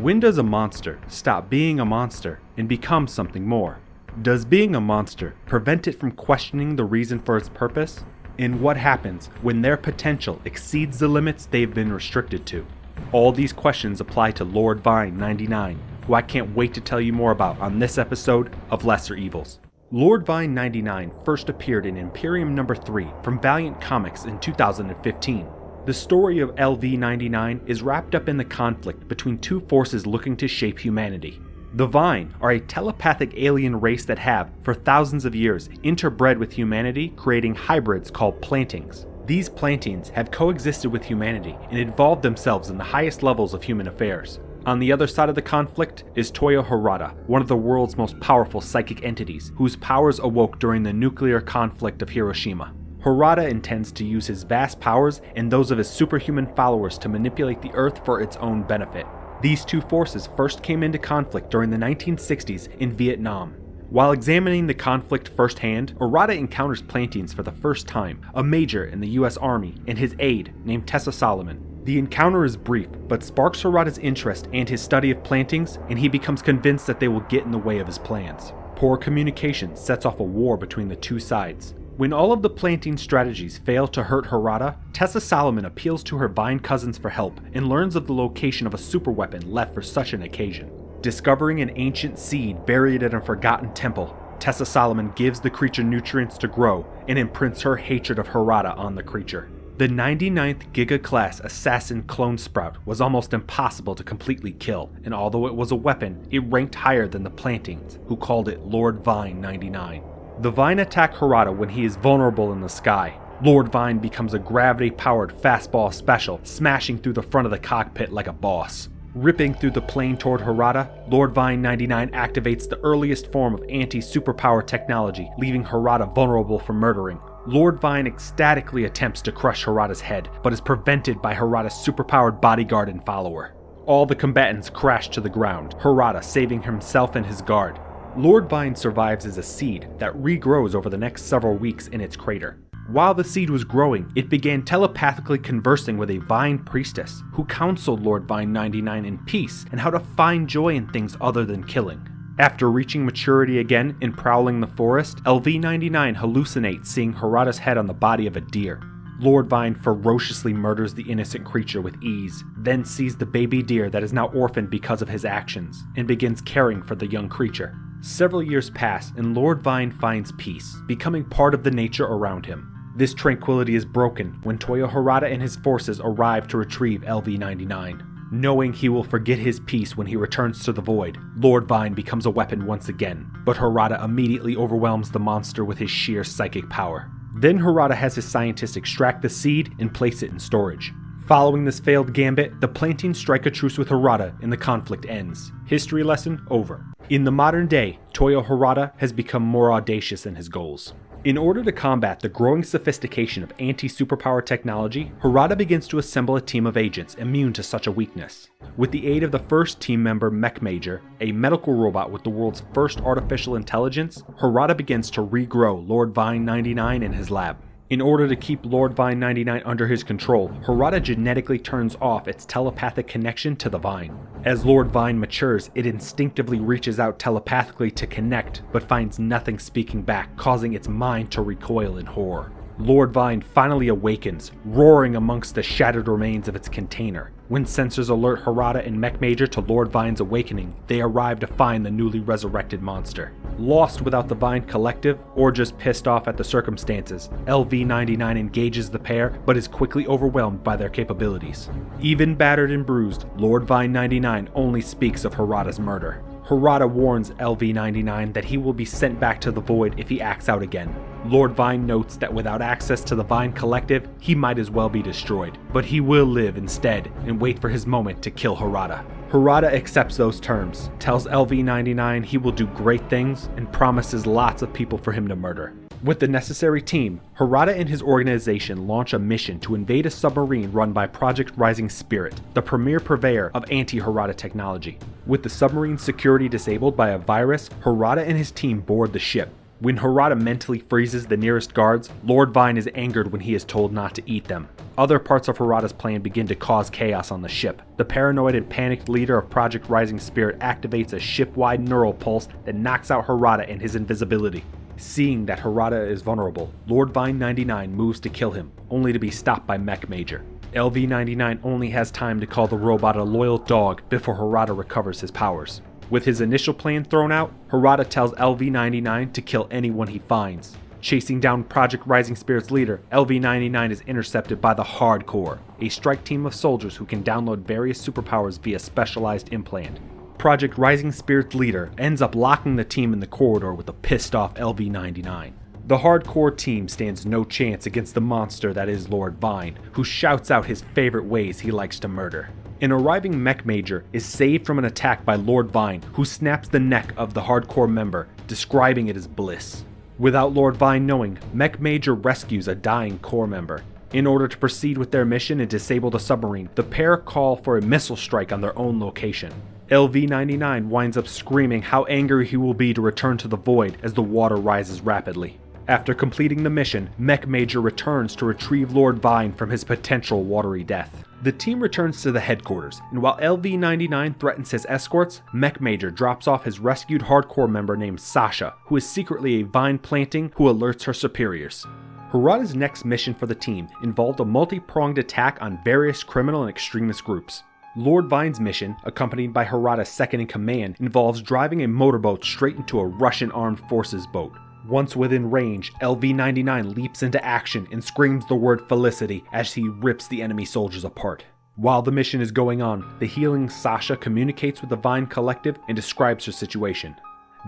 When does a monster stop being a monster and become something more? Does being a monster prevent it from questioning the reason for its purpose? And what happens when their potential exceeds the limits they've been restricted to? All these questions apply to Lord Vine-99, who I can't wait to tell you more about on this episode of Lesser Evils. Lord Vine-99 first appeared in Imperium No. 3 from Valiant Comics in 2015. The story of LV-99 is wrapped up in the conflict between two forces looking to shape humanity. The Vine are a telepathic alien race that have, for thousands of years, interbred with humanity, creating hybrids called plantings. These plantings have coexisted with humanity and evolved themselves in the highest levels of human affairs. On the other side of the conflict is Toyo Harada, one of the world's most powerful psychic entities, whose powers awoke during the nuclear conflict of Hiroshima. Harada intends to use his vast powers and those of his superhuman followers to manipulate the Earth for its own benefit. These two forces first came into conflict during the 1960s in Vietnam. While examining the conflict firsthand, Harada encounters plantings for the first time, a major in the US Army, and his aide, named Tessa Solomon. The encounter is brief, but sparks Harada's interest and his study of plantings, and he becomes convinced that they will get in the way of his plans. Poor communication sets off a war between the two sides. When all of the planting strategies fail to hurt Harada, Tessa Solomon appeals to her Vine cousins for help and learns of the location of a superweapon left for such an occasion. Discovering an ancient seed buried in a forgotten temple, Tessa Solomon gives the creature nutrients to grow and imprints her hatred of Harada on the creature. The 99th Giga-class assassin clone sprout was almost impossible to completely kill, and although it was a weapon, it ranked higher than the plantings, who called it Lord Vine-99. The Vine attack Harada when he is vulnerable in the sky. Lord Vine becomes a gravity-powered fastball special, smashing through the front of the cockpit like a boss. Ripping through the plane toward Harada, Lord Vine-99 activates the earliest form of anti-superpower technology, leaving Harada vulnerable for murdering. Lord Vine ecstatically attempts to crush Harada's head, but is prevented by Harada's superpowered bodyguard and follower. All the combatants crash to the ground, Harada saving himself and his guard. Lord Vine survives as a seed that regrows over the next several weeks in its crater. While the seed was growing, it began telepathically conversing with a Vine priestess, who counseled Lord Vine-99 in peace and how to find joy in things other than killing. After reaching maturity again and prowling the forest, LV-99 hallucinates seeing Harada's head on the body of a deer. Lord Vine ferociously murders the innocent creature with ease, then sees the baby deer that is now orphaned because of his actions, and begins caring for the young creature. Several years pass, and Lord Vine finds peace, becoming part of the nature around him. This tranquility is broken when Toyo Harada and his forces arrive to retrieve LV-99. Knowing he will forget his peace when he returns to the void, Lord Vine becomes a weapon once again, but Harada immediately overwhelms the monster with his sheer psychic power. Then Harada has his scientists extract the seed and place it in storage. Following this failed gambit, the plantings strike a truce with Harada and the conflict ends. History lesson over. In the modern day, Toyo Harada has become more audacious in his goals. In order to combat the growing sophistication of anti-superpower technology, Harada begins to assemble a team of agents immune to such a weakness. With the aid of the first team member, Mech Major, a medical robot with the world's first artificial intelligence, Harada begins to regrow Lord Vine-99 in his lab. In order to keep Lord Vine-99 under his control, Harada genetically turns off its telepathic connection to the Vine. As Lord Vine matures, it instinctively reaches out telepathically to connect, but finds nothing speaking back, causing its mind to recoil in horror. Lord Vine finally awakens, roaring amongst the shattered remains of its container. When sensors alert Harada and Mech Major to Lord Vine's awakening, they arrive to find the newly resurrected monster. Lost without the Vine Collective, or just pissed off at the circumstances, LV-99 engages the pair, but is quickly overwhelmed by their capabilities. Even battered and bruised, Lord Vine-99 only speaks of Harada's murder. Harada warns LV-99 that he will be sent back to the void if he acts out again. Lord Vine notes that without access to the Vine Collective, he might as well be destroyed, but he will live instead and wait for his moment to kill Harada. Harada accepts those terms, tells LV-99 he will do great things, and promises lots of people for him to murder. With the necessary team, Harada and his organization launch a mission to invade a submarine run by Project Rising Spirit, the premier purveyor of anti-Harada technology. With the submarine security disabled by a virus, Harada and his team board the ship. When Harada mentally freezes the nearest guards, Lord Vine is angered when he is told not to eat them. Other parts of Harada's plan begin to cause chaos on the ship. The paranoid and panicked leader of Project Rising Spirit activates a ship-wide neural pulse that knocks out Harada and his invisibility. Seeing that Harada is vulnerable, Lord Vine-99 moves to kill him, only to be stopped by Mech Major. LV-99 only has time to call the robot a loyal dog before Harada recovers his powers. With his initial plan thrown out, Harada tells LV-99 to kill anyone he finds. Chasing down Project Rising Spirit's leader, LV-99 is intercepted by the Hardcore, a strike team of soldiers who can download various superpowers via specialized implant. Project Rising Spirit's leader ends up locking the team in the corridor with a pissed-off LV-99. The Hardcore team stands no chance against the monster that is Lord Vine, who shouts out his favorite ways he likes to murder. An arriving Mech Major is saved from an attack by Lord Vine, who snaps the neck of the Hardcore member, describing it as bliss. Without Lord Vine knowing, Mech Major rescues a dying Corps member. In order to proceed with their mission and disable the submarine, the pair call for a missile strike on their own location. LV-99 winds up screaming how angry he will be to return to the void as the water rises rapidly. After completing the mission, Mech Major returns to retrieve Lord Vine from his potential watery death. The team returns to the headquarters, and while LV-99 threatens his escorts, Mech Major drops off his rescued Hardcore member named Sasha, who is secretly a Vine planting who alerts her superiors. Harada's next mission for the team involved a multi-pronged attack on various criminal and extremist groups. Lord Vine's mission, accompanied by Harada's second-in-command, involves driving a motorboat straight into a Russian armed forces boat. Once within range, LV-99 leaps into action and screams the word Felicity as he rips the enemy soldiers apart. While the mission is going on, the healing Sasha communicates with the Vine Collective and describes her situation.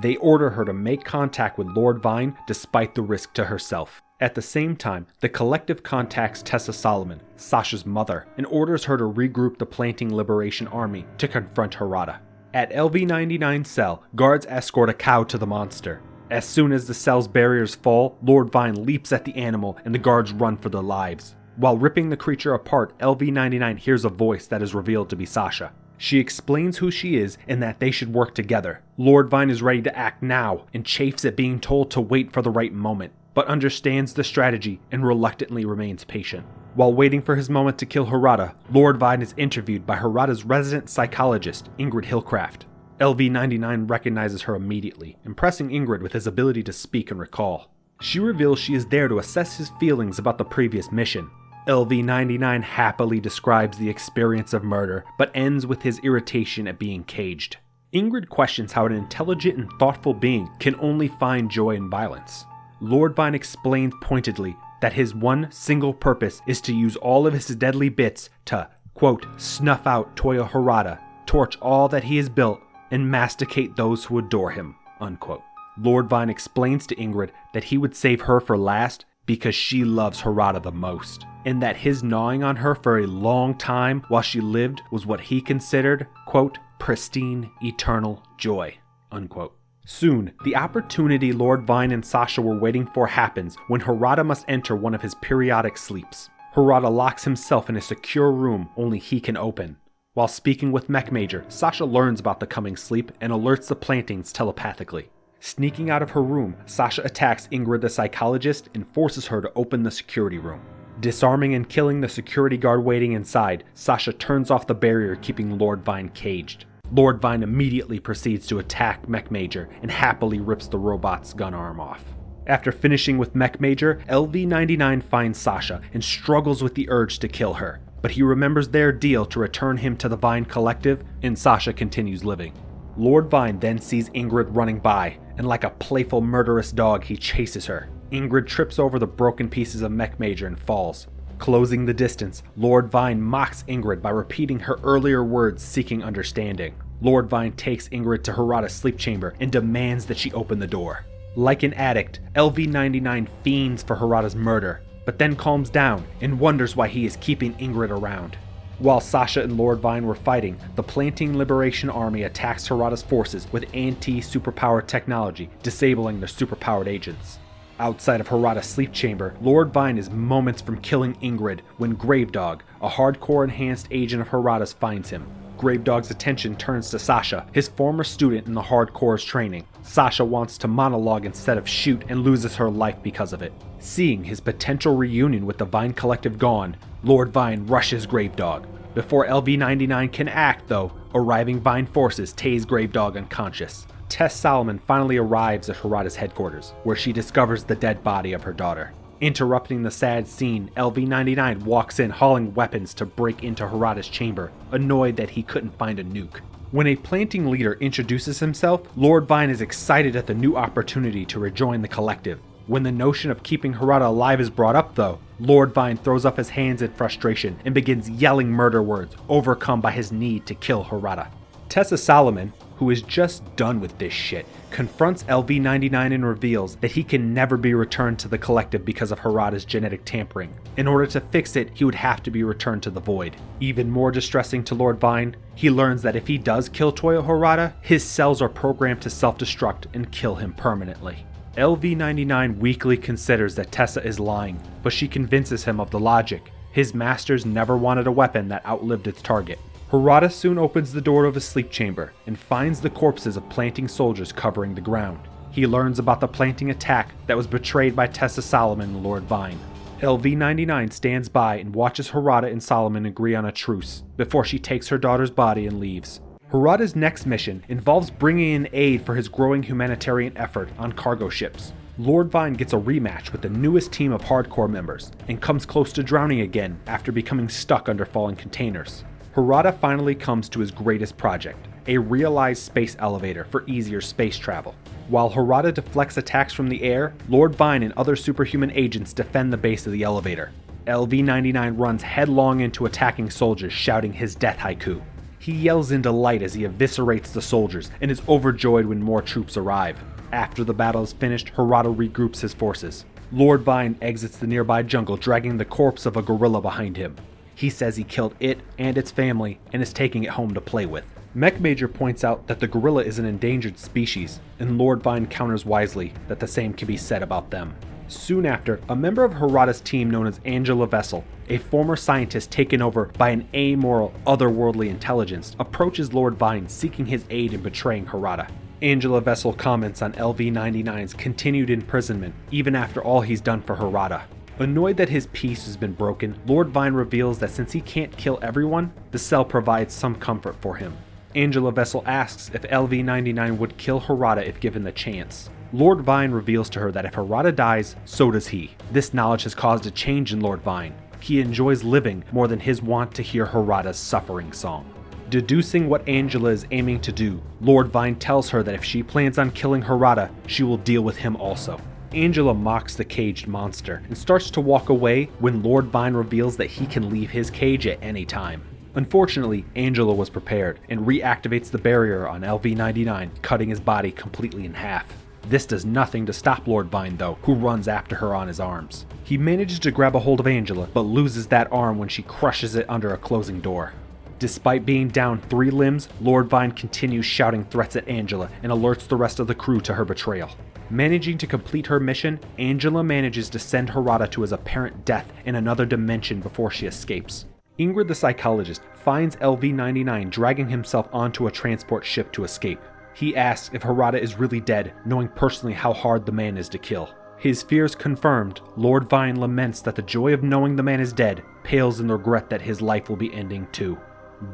They order her to make contact with Lord Vine despite the risk to herself. At the same time, the Collective contacts Tessa Solomon, Sasha's mother, and orders her to regroup the Planting Liberation Army to confront Harada. At LV-99's cell, guards escort a cow to the monster. As soon as the cell's barriers fall, Lord Vine leaps at the animal and the guards run for their lives. While ripping the creature apart, LV-99 hears a voice that is revealed to be Sasha. She explains who she is and that they should work together. Lord Vine is ready to act now and chafes at being told to wait for the right moment, but understands the strategy and reluctantly remains patient. While waiting for his moment to kill Harada, Lord Vine is interviewed by Harada's resident psychologist, Ingrid Hillcraft. LV-99 recognizes her immediately, impressing Ingrid with his ability to speak and recall. She reveals she is there to assess his feelings about the previous mission. LV-99 happily describes the experience of murder, but ends with his irritation at being caged. Ingrid questions how an intelligent and thoughtful being can only find joy in violence. Lord Vine explains pointedly that his one single purpose is to use all of his deadly bits to, quote, snuff out Toya Harada, torch all that he has built, and masticate those who adore him, unquote. Lord Vine explains to Ingrid that he would save her for last because she loves Harada the most, and that his gnawing on her for a long time while she lived was what he considered, quote, pristine, eternal joy, unquote. Soon, the opportunity Lord Vine and Sasha were waiting for happens when Harada must enter one of his periodic sleeps. Harada locks himself in a secure room only he can open. While speaking with Mech Major, Sasha learns about the coming sleep and alerts the plantings telepathically. Sneaking out of her room, Sasha attacks Ingrid the psychologist and forces her to open the security room. Disarming and killing the security guard waiting inside, Sasha turns off the barrier keeping Lord Vine caged. Lord Vine immediately proceeds to attack Mech Major and happily rips the robot's gun arm off. After finishing with Mech Major, LV-99 finds Sasha and struggles with the urge to kill her, but he remembers their deal to return him to the Vine Collective, and Sasha continues living. Lord Vine then sees Ingrid running by, and like a playful murderous dog he chases her. Ingrid trips over the broken pieces of Mech Major and falls. Closing the distance, Lord Vine mocks Ingrid by repeating her earlier words seeking understanding. Lord Vine takes Ingrid to Harada's sleep chamber and demands that she open the door. Like an addict, LV-99 fiends for Harada's murder, but then calms down and wonders why he is keeping Ingrid around. While Sasha and Lord Vine were fighting, the Planting Liberation Army attacks Harada's forces with anti-superpower technology, disabling their superpowered agents. Outside of Harada's sleep chamber, Lord Vine is moments from killing Ingrid when Gravedog, a hardcore enhanced agent of Harada's, finds him. Gravedog's attention turns to Sasha, his former student in the hardcore's training. Sasha wants to monologue instead of shoot and loses her life because of it. Seeing his potential reunion with the Vine Collective gone, Lord Vine rushes Gravedog. Before LV-99 can act, though, arriving Vine forces tase Gravedog unconscious. Tess Solomon finally arrives at Harada's headquarters, where she discovers the dead body of her daughter. Interrupting the sad scene, LV-99 walks in hauling weapons to break into Harada's chamber, annoyed that he couldn't find a nuke. When a planting leader introduces himself, Lord Vine is excited at the new opportunity to rejoin the collective. When the notion of keeping Harada alive is brought up, though, Lord Vine throws up his hands in frustration and begins yelling murder words, overcome by his need to kill Harada. Tessa Solomon, who is just done with this shit, confronts LV-99 and reveals that he can never be returned to the collective because of Harada's genetic tampering. In order to fix it, he would have to be returned to the Void. Even more distressing to Lord Vine, he learns that if he does kill Toyo Harada, his cells are programmed to self-destruct and kill him permanently. LV-99 weakly considers that Tessa is lying, but she convinces him of the logic. His masters never wanted a weapon that outlived its target. Harada soon opens the door of his sleep chamber and finds the corpses of planting soldiers covering the ground. He learns about the planting attack that was betrayed by Tessa Solomon and Lord Vine. LV-99 stands by and watches Harada and Solomon agree on a truce before she takes her daughter's body and leaves. Harada's next mission involves bringing in aid for his growing humanitarian effort on cargo ships. Lord Vine gets a rematch with the newest team of hardcore members and comes close to drowning again after becoming stuck under fallen containers. Harada finally comes to his greatest project, a realized space elevator for easier space travel. While Harada deflects attacks from the air, Lord Vine and other superhuman agents defend the base of the elevator. LV-99 runs headlong into attacking soldiers, shouting his death haiku. He yells in delight as he eviscerates the soldiers and is overjoyed when more troops arrive. After the battle is finished, Harada regroups his forces. Lord Vine exits the nearby jungle, dragging the corpse of a gorilla behind him. He says he killed it and its family and is taking it home to play with. Mech Major points out that the gorilla is an endangered species, and Lord Vine counters wisely that the same can be said about them. Soon after, a member of Harada's team known as Angela Vessel, a former scientist taken over by an amoral, otherworldly intelligence, approaches Lord Vine seeking his aid in betraying Harada. Angela Vessel comments on LV-99's continued imprisonment, even after all he's done for Harada. Annoyed that his peace has been broken, Lord Vine reveals that since he can't kill everyone, the cell provides some comfort for him. Angela Vessel asks if LV-99 would kill Harada if given the chance. Lord Vine reveals to her that if Harada dies, so does he. This knowledge has caused a change in Lord Vine. He enjoys living more than his want to hear Harada's suffering song. Deducing what Angela is aiming to do, Lord Vine tells her that if she plans on killing Harada, she will deal with him also. Angela mocks the caged monster and starts to walk away when Lord Vine reveals that he can leave his cage at any time. Unfortunately, Angela was prepared and reactivates the barrier on LV-99, cutting his body completely in half. This does nothing to stop Lord Vine though, who runs after her on his arms. He manages to grab a hold of Angela, but loses that arm when she crushes it under a closing door. Despite being down 3 limbs, Lord Vine continues shouting threats at Angela and alerts the rest of the crew to her betrayal. Managing to complete her mission, Angela manages to send Harada to his apparent death in another dimension before she escapes. Ingrid the psychologist finds LV-99 dragging himself onto a transport ship to escape. He asks if Harada is really dead, knowing personally how hard the man is to kill. His fears confirmed, Lord Vine laments that the joy of knowing the man is dead pales in the regret that his life will be ending too.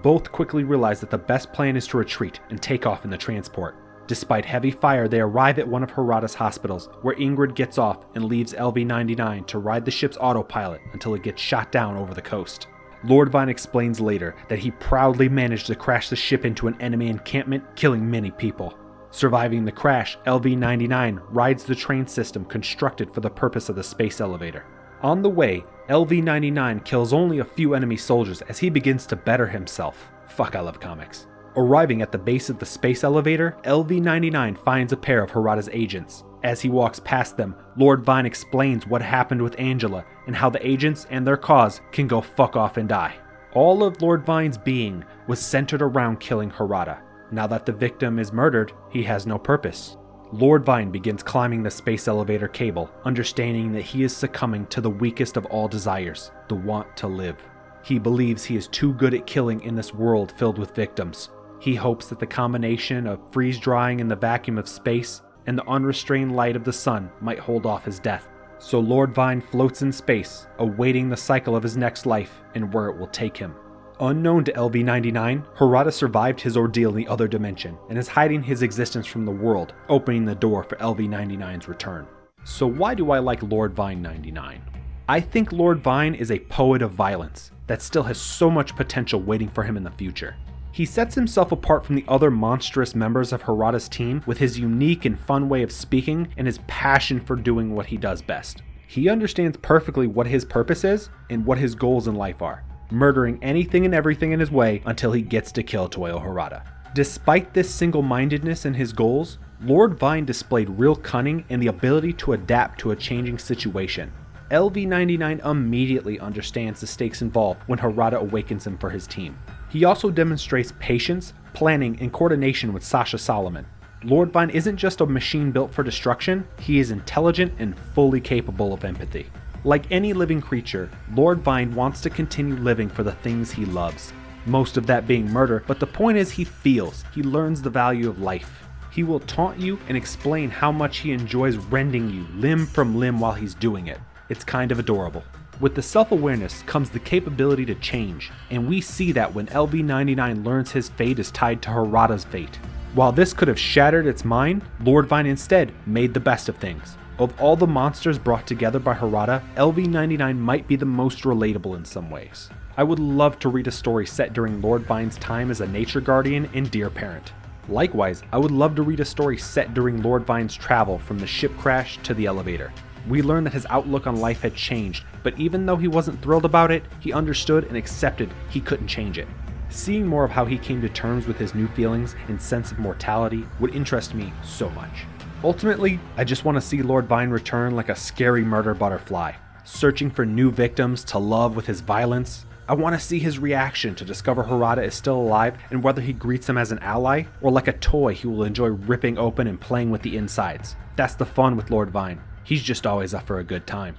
Both quickly realize that the best plan is to retreat and take off in the transport. Despite heavy fire, they arrive at one of Harada's hospitals, where Ingrid gets off and leaves LV-99 to ride the ship's autopilot until it gets shot down over the coast. Lord Vine explains later that he proudly managed to crash the ship into an enemy encampment, killing many people. Surviving the crash, LV-99 rides the train system constructed for the purpose of the space elevator. On the way, LV-99 kills only a few enemy soldiers as he begins to better himself. Fuck, I love comics. Arriving at the base of the space elevator, LV-99 finds a pair of Harada's agents. As he walks past them, Lord Vine explains what happened with Angela and how the agents and their cause can go fuck off and die. All of Lord Vine's being was centered around killing Harada. Now that the victim is murdered, he has no purpose. Lord Vine begins climbing the space elevator cable, understanding that he is succumbing to the weakest of all desires, the want to live. He believes he is too good at killing in this world filled with victims. He hopes that the combination of freeze-drying in the vacuum of space and the unrestrained light of the sun might hold off his death. So Lord Vine floats in space, awaiting the cycle of his next life and where it will take him. Unknown to LV-99, Harada survived his ordeal in the other dimension and is hiding his existence from the world, opening the door for LV-99's return. So why do I like Lord Vine-99? I think Lord Vine is a poet of violence that still has so much potential waiting for him in the future. He sets himself apart from the other monstrous members of Harada's team with his unique and fun way of speaking and his passion for doing what he does best. He understands perfectly what his purpose is and what his goals in life are, murdering anything and everything in his way until he gets to kill Toyo Harada. Despite this single-mindedness in his goals, Lord Vine displayed real cunning and the ability to adapt to a changing situation. LV-99 immediately understands the stakes involved when Harada awakens him for his team. He also demonstrates patience, planning, and coordination with Sasha Solomon. Lord Vine isn't just a machine built for destruction, he is intelligent and fully capable of empathy. Like any living creature, Lord Vine wants to continue living for the things he loves. Most of that being murder, but the point is he learns the value of life. He will taunt you and explain how much he enjoys rending you limb from limb while he's doing it. It's kind of adorable. With the self-awareness comes the capability to change, and we see that when LV-99 learns his fate is tied to Harada's fate. While this could have shattered its mind, Lord Vine instead made the best of things. Of all the monsters brought together by Harada, LV-99 might be the most relatable in some ways. I would love to read a story set during Lord Vine's time as a nature guardian and dear parent. Likewise, I would love to read a story set during Lord Vine's travel from the ship crash to the elevator. We learned that his outlook on life had changed, but even though he wasn't thrilled about it, he understood and accepted he couldn't change it. Seeing more of how he came to terms with his new feelings and sense of mortality would interest me so much. Ultimately, I just want to see Lord Vine return like a scary murder butterfly, searching for new victims to love with his violence. I want to see his reaction to discover Harada is still alive and whether he greets him as an ally or like a toy he will enjoy ripping open and playing with the insides. That's the fun with Lord Vine. He's just always up for a good time.